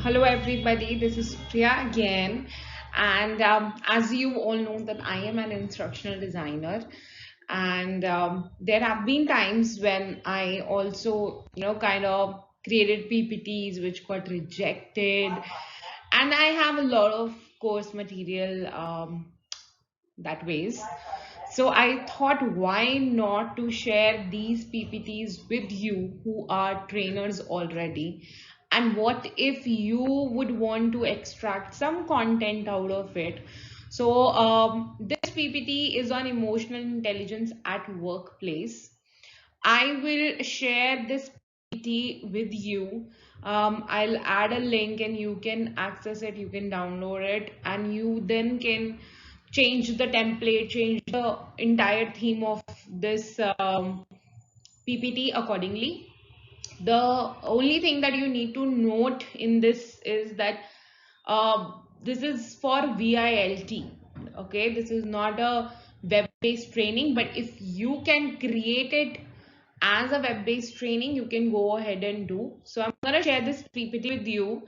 Hello everybody, this is Priya again, and as you all know that I am an instructional designer, and there have been times when I also kind of created PPTs which got rejected, and I have a lot of course material that ways. So I thought, why not to share these PPTs with you who are trainers already? And what if you would want to extract some content out of it? So this PPT is on emotional intelligence at workplace. I will share this PPT with you. I'll add a link and you can access it, you can download it, and you then can change the template, change the entire theme of this PPT accordingly. The only thing that you need to note in this is that this is for VILT. Okay, this is not a web-based training, but if you can create it as a web-based training, you can go ahead and do. So I'm gonna share this PPT with you.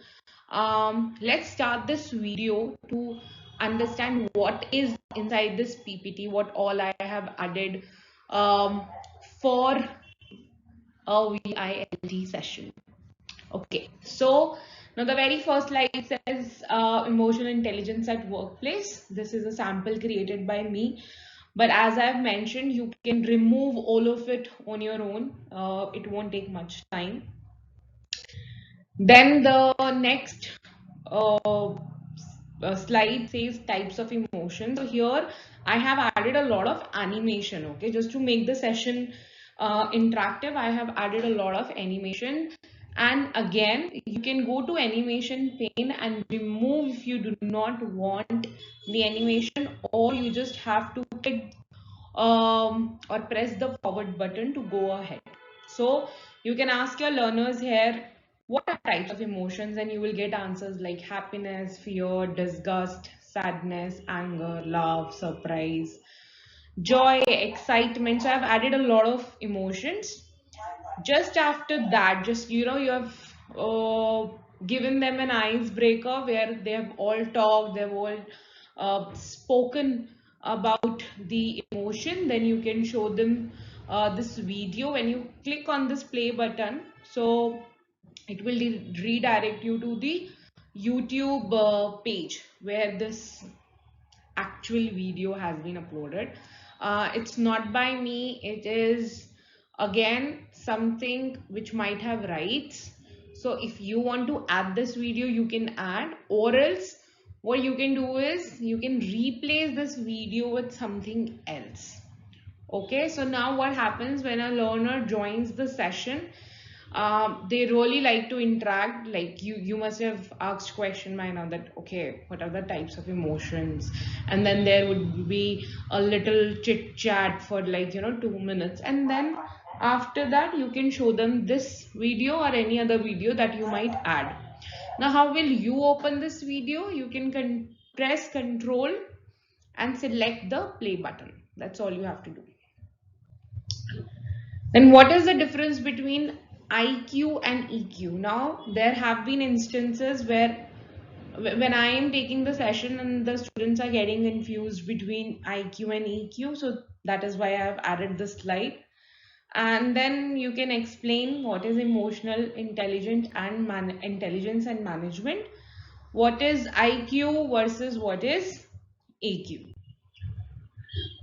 Let's start this video to understand what is inside this PPT, what all I have added for a VILT session. Okay, so now the very first slide says emotional intelligence at workplace. This is a sample created by me, but as I've mentioned, you can remove all of it on your own. It won't take much time. Then the next uh, slide says types of emotions. So here I have added a lot of animation, okay, just to make the session interactive. I have added a lot of animation, and again you can go to animation pane and remove if you do not want the animation, or you just have to click or press the forward button to go ahead. So you can ask your learners here what are types of emotions, and you will get answers like happiness, fear, disgust, sadness, anger, love, surprise, joy, excitement. So I've added a lot of emotions. Just after that, just you have given them an icebreaker where they have all talked, they've all spoken about the emotion. Then you can show them this video when you click on this play button. So it will redirect you to the YouTube page where this actual video has been uploaded. It's not by me, it is again something which might have rights. So if you want to add this video, you can add, or else what you can do is you can replace this video with something else. Okay, so now what happens when a learner joins the session? They really like to interact. Like you must have asked question by now that okay, what are the types of emotions? And then there would be a little chit chat for like 2 minutes, and then after that you can show them this video or any other video that you might add. Now, how will you open this video? You can press Control and select the play button. That's all you have to do. Then what is the difference between IQ and EQ? Now, there have been instances where when I am taking the session and the students are getting confused between IQ and EQ. So that is why I have added this slide. And then you can explain what is emotional intelligence and intelligence and management. What is IQ versus what is AQ.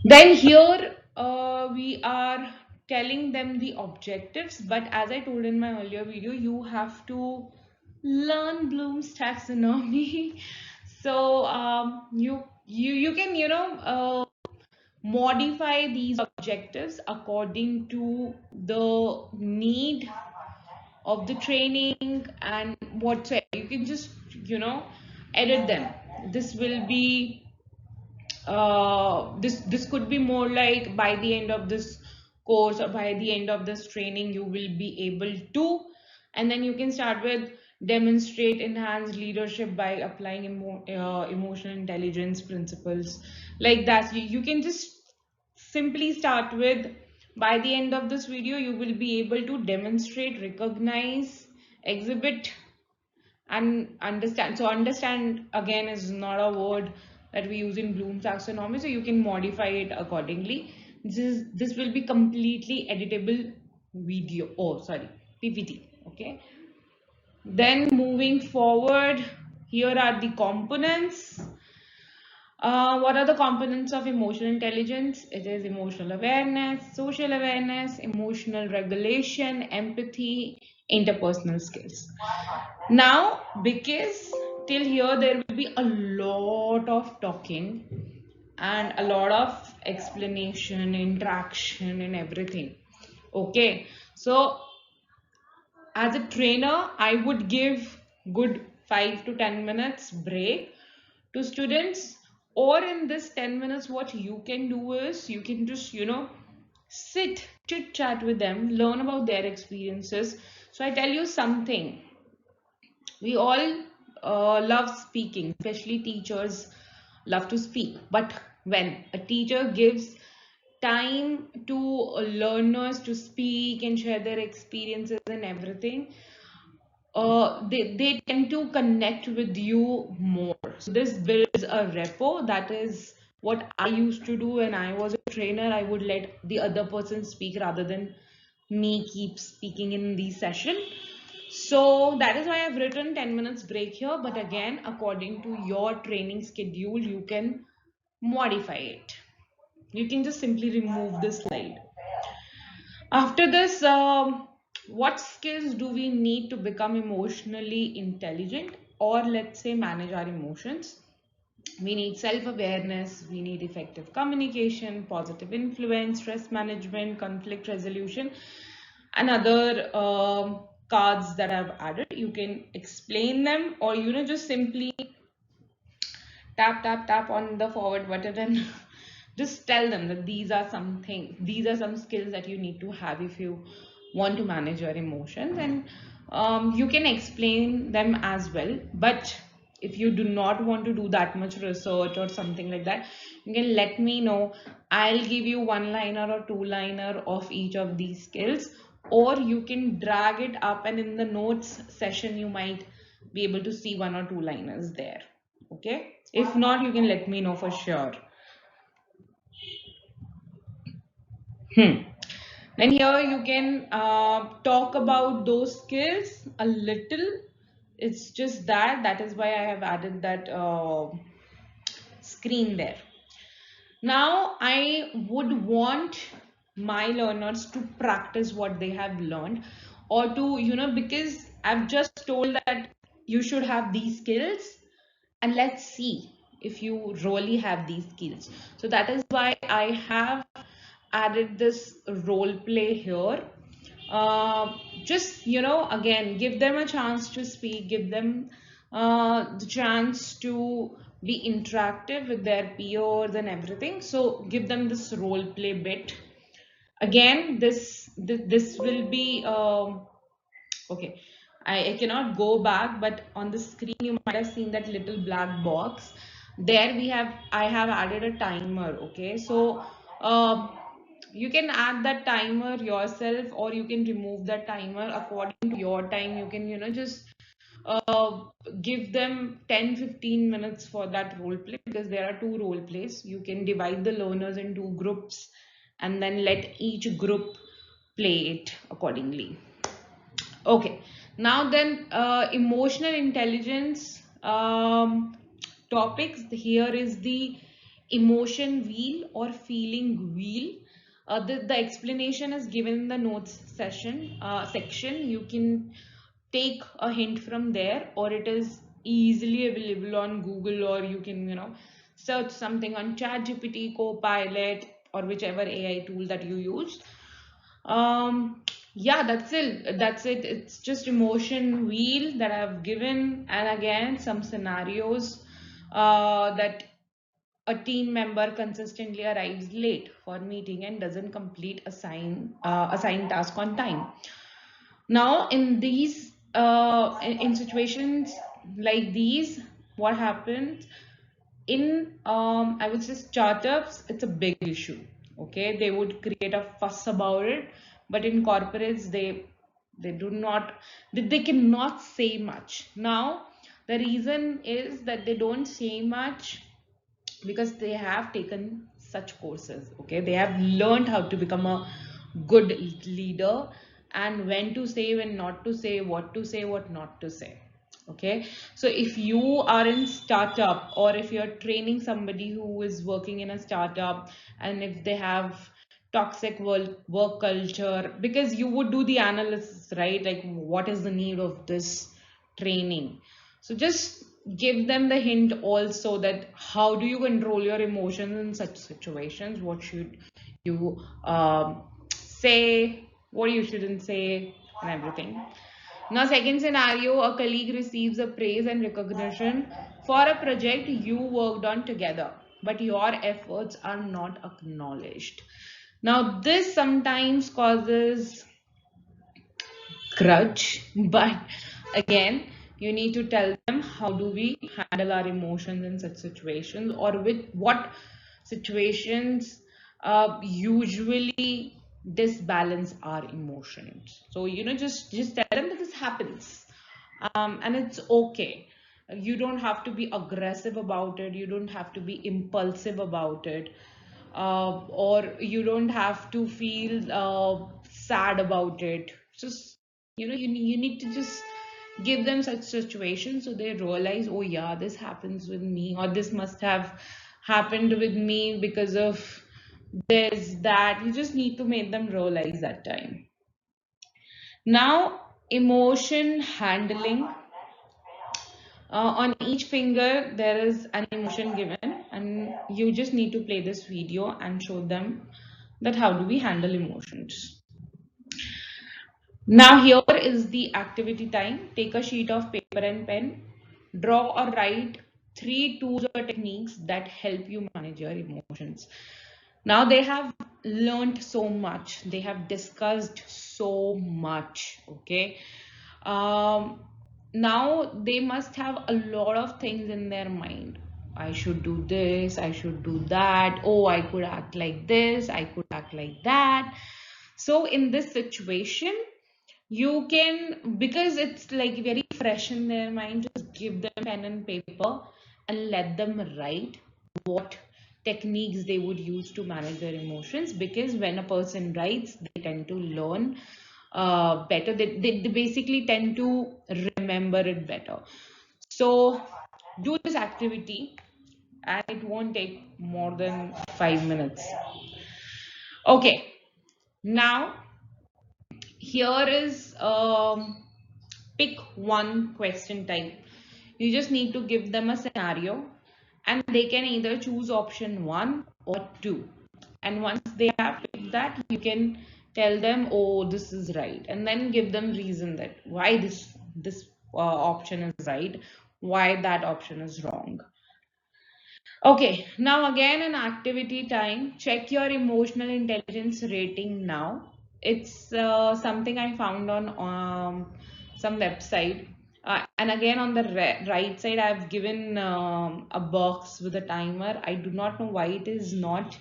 Then here we are telling them the objectives, but as I told in my earlier video, you have to learn Bloom's taxonomy. So you can modify these objectives according to the need of the training and whatsoever. You can just edit them. This will be this could be more like by the end of this course or by the end of this training you will be able to, and then you can start with demonstrate enhanced leadership by applying emotional intelligence principles like that. You can just simply start with by the end of this video you will be able to demonstrate, recognize, exhibit and understand. So understand again is not a word that we use in Bloom's taxonomy, so you can modify it accordingly. This will be completely editable video. Oh, sorry, PPT. Okay. Then moving forward, here are the components. What are the components of emotional intelligence? It is emotional awareness, social awareness, emotional regulation, empathy, interpersonal skills. Now, because till here there will be a lot of talking and a lot of explanation, interaction, and everything. Okay, so as a trainer, I would give good 5 to 10 minutes break to students. Or in this 10 minutes, what you can do is you can just, sit, chit chat with them, learn about their experiences. So I tell you something, we all love speaking, especially teachers love to speak. But when a teacher gives time to learners to speak and share their experiences and everything, they tend to connect with you more. So this builds a rapport. That is what I used to do when I was a trainer. I would let the other person speak rather than me keep speaking in the session. So that is why I've written 10 minutes break here. But again, according to your training schedule, you can modify it. You can just simply remove this slide. After this, what skills do we need to become emotionally intelligent, or let's say manage our emotions? We need self-awareness, we need effective communication, positive influence, stress management, conflict resolution, and other cards that I've added. You can explain them, or just simply tap tap tap on the forward button and just tell them that these are some skills that you need to have if you want to manage your emotions. And you can explain them as well. But if you do not want to do that much research or something like that, you can let me know. I'll give you one liner or two liner of each of these skills, or you can drag it up, and in the notes session you might be able to see one or two liners there. Okay, if not, you can let me know for sure. Then here you can talk about those skills a little. It's just that is why I have added that screen there. Now I would want my learners to practice what they have learned, or to, because I've just told that you should have these skills, and let's see if you really have these skills. So that is why I have added this role play here. Just, again, give them a chance to speak, give them the chance to be interactive with their peers and everything. So give them this role play bit. Again, this will be okay. I cannot go back, but on the screen you might have seen that little black box. There I have added a timer. Okay, so you can add that timer yourself, or you can remove that timer according to your time. You can, just uh, give them 10-15 minutes for that role play, because there are two role plays. You can divide the learners into groups and then let each group play it accordingly. Okay, now then, emotional intelligence topics. Here is the emotion wheel or feeling wheel. The explanation is given in the notes section. You can take a hint from there, or it is easily available on Google, or you can, search something on ChatGPT, Copilot, or whichever AI tool that you use. Yeah, that's it. It's just emotion wheel that I've given, and again some scenarios that a team member consistently arrives late for meeting and doesn't complete assigned task on time. Now in these in situations like these, what happens in I would say startups, it's a big issue. Okay, they would create a fuss about it, but in corporates, they They do not, they cannot say much. Now, the reason is that they don't say much because they have taken such courses. Okay, they have learned how to become a good leader, and when to say, when not to say, what not to say. Okay, so if you are in startup, or if you're training somebody who is working in a startup, and if they have toxic work culture, because you would do the analysis, right? Like, what is the need of this training? So just give them the hint also, that how do you control your emotions in such situations? What should you say, what you shouldn't say, and everything. Now, second scenario, a colleague receives a praise and recognition for a project you worked on together, but your efforts are not acknowledged. Now, this sometimes causes grudge, but again, you need to tell them how do we handle our emotions in such situations, or with what situations usually disbalance our emotions. So, just tell them that this happens, and it's okay. You don't have to be aggressive about it, you don't have to be impulsive about it, or you don't have to feel sad about it. Just, you need to just give them such situations so they realize, oh yeah, this happens with me, or this must have happened with me because of this, that. You just need to make them realize that time. Now, emotion handling. On each finger, there is an emotion given, and you just need to play this video and show them that how do we handle emotions. Now, here is the activity time. Take a sheet of paper and pen, draw or write three tools or techniques that help you manage your emotions. Now, they have learned so much, they have discussed so much. Okay, um, now they must have a lot of things in their mind. I should do this, I should do that. Oh, I could act like this, I could act like that. So in this situation, you can, because it's like very fresh in their mind, just give them pen and paper and let them write what techniques they would use to manage their emotions. Because when a person writes, they tend to learn better. They basically tend to remember it better. So do this activity, and it won't take more than 5 minutes. Okay, now here is pick one question type. You just need to give them a scenario, and they can either choose option 1 or 2. And once they have picked that, you can tell them, oh, this is right, and then give them reason that why this option is right, why that option is wrong. Okay, now again an activity time. Check your emotional intelligence rating now. It's something I found on some website. And again, on the right side, I've given a box with a timer. I do not know why it is not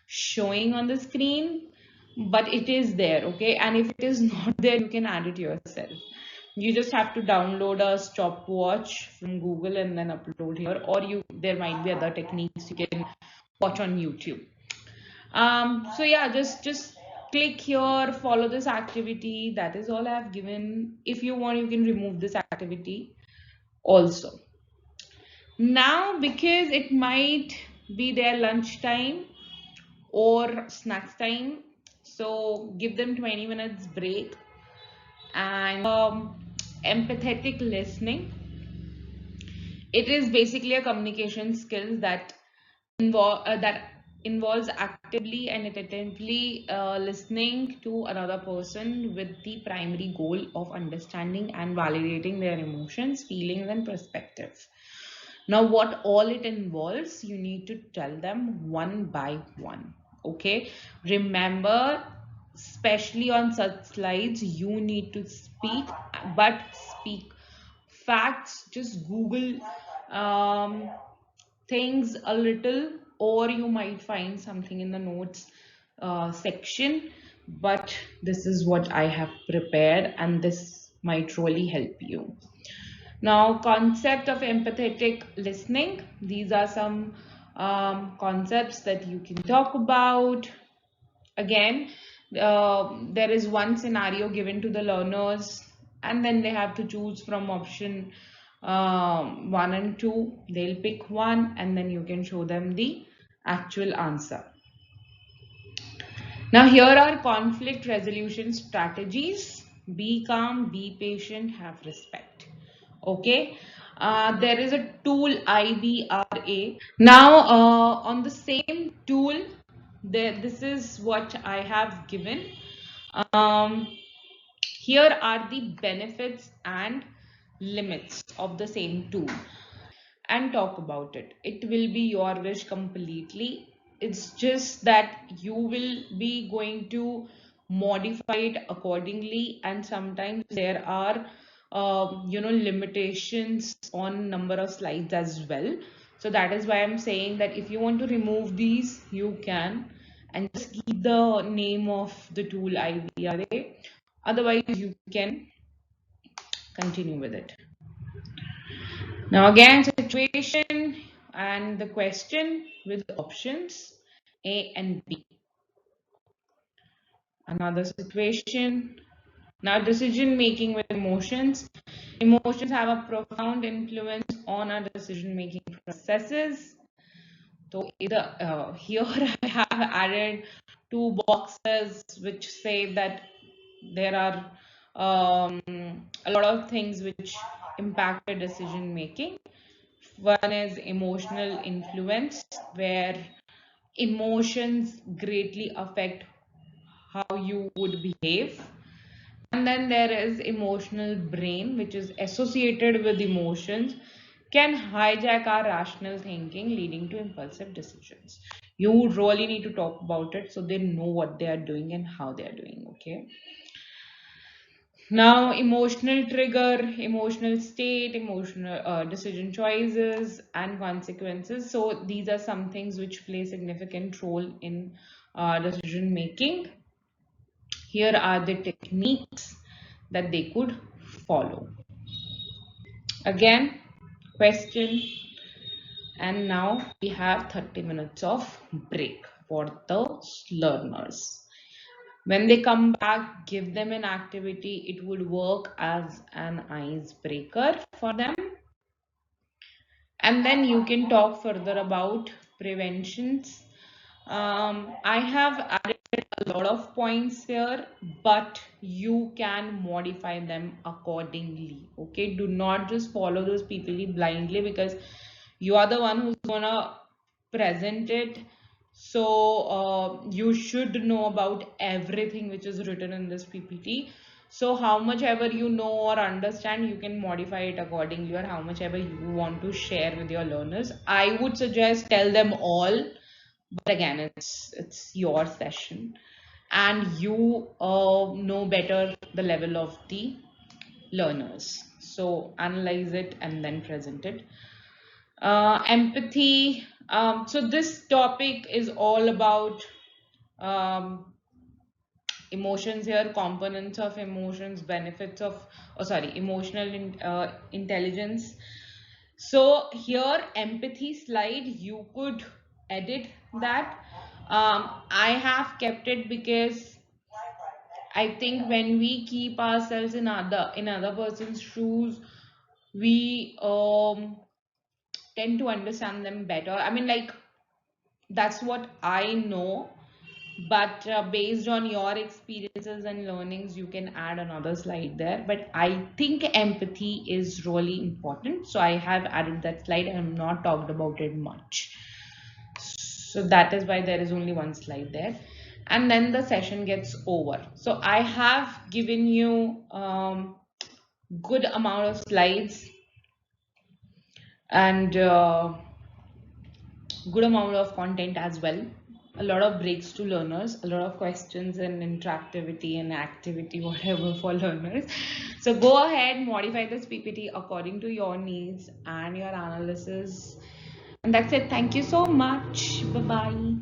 showing on the screen, but it is there. Okay, and if it is not there, you can add it yourself. You just have to download a stopwatch from Google and then upload here, or there might be other techniques you can watch on YouTube. So yeah, just click here, follow this activity. That is all I have given. If you want, you can remove this activity also. Now, because it might be their lunchtime or snacks time, so give them 20 minutes break. And empathetic listening, it is basically a communication skill that involves actively and attentively listening to another person with the primary goal of understanding and validating their emotions, feelings, and perspective. Now, what all it involves, you need to tell them one by one. Okay, remember, especially on such slides, you need to speak, but speak facts. Just Google um, things a little, or you might find something in the notes section. but this is what I have prepared, and this might really help you. Now, concept of empathetic listening. These are some concepts that you can talk about. Again, there is one scenario given to the learners, and then they have to choose from option 1 and 2. They'll pick one, and then you can show them the actual answer. Now, here are conflict resolution strategies. Be calm, be patient, have respect. Okay. There is a tool IBRA. Now, on the same tool, this is what I have given. Um, Here are the benefits and limits of the same tool, and talk about it. It will be your wish completely. It's just that you will be going to modify it accordingly, and sometimes there are limitations on number of slides as well. So that is why I'm saying that if you want to remove these, you can, and just keep the name of the tool IVRA. Otherwise, you can continue with it. Now again, situation and the question with options A and B. Another situation. Now decision making with emotions. Emotions have a profound influence on our decision making processes. So either here I have added two boxes which say that there are a lot of things which impact the decision making. One is emotional influence, where emotions greatly affect how you would behave. And then there is emotional brain, which is associated with emotions, can hijack our rational thinking, leading to impulsive decisions. You really need to talk about it so they know what they are doing and how they are doing. Okay. Now, emotional trigger, emotional state, emotional decision choices, and consequences. So, these are some things which play significant role in decision making. Here are the techniques that they could follow. Again, question, and now we have 30 minutes of break for the learners. When they come back, give them an activity. It would work as an icebreaker for them. And then you can talk further about preventions. I have added a lot of points here, but you can modify them accordingly. Okay, do not just follow those PPT blindly, because you are the one who's gonna present it. So you should know about everything which is written in this PPT. So how much ever you know or understand, you can modify it accordingly, or how much ever you want to share with your learners. I would suggest tell them all, but again, it's your session, and you know better the level of the learners. So analyze it and then present it. Empathy. So this topic is all about um, emotions here, components of emotions, benefits of, oh sorry, emotional intelligence. So here, empathy slide, you could edit that. I have kept it because I think when we keep ourselves in other person's shoes, we tend to understand them better. I mean, like, that's what I know, but based on your experiences and learnings, you can add another slide there. But I think empathy is really important, so I have added that slide and I'm not talked about it much. So that is why there is only one slide there, and then the session gets over. So I have given you good amount of slides and good amount of content as well. A lot of breaks to learners, a lot of questions and interactivity and activity, whatever, for learners. So go ahead, modify this PPT according to your needs and your analysis. And that's it. Thank you so much. Bye bye.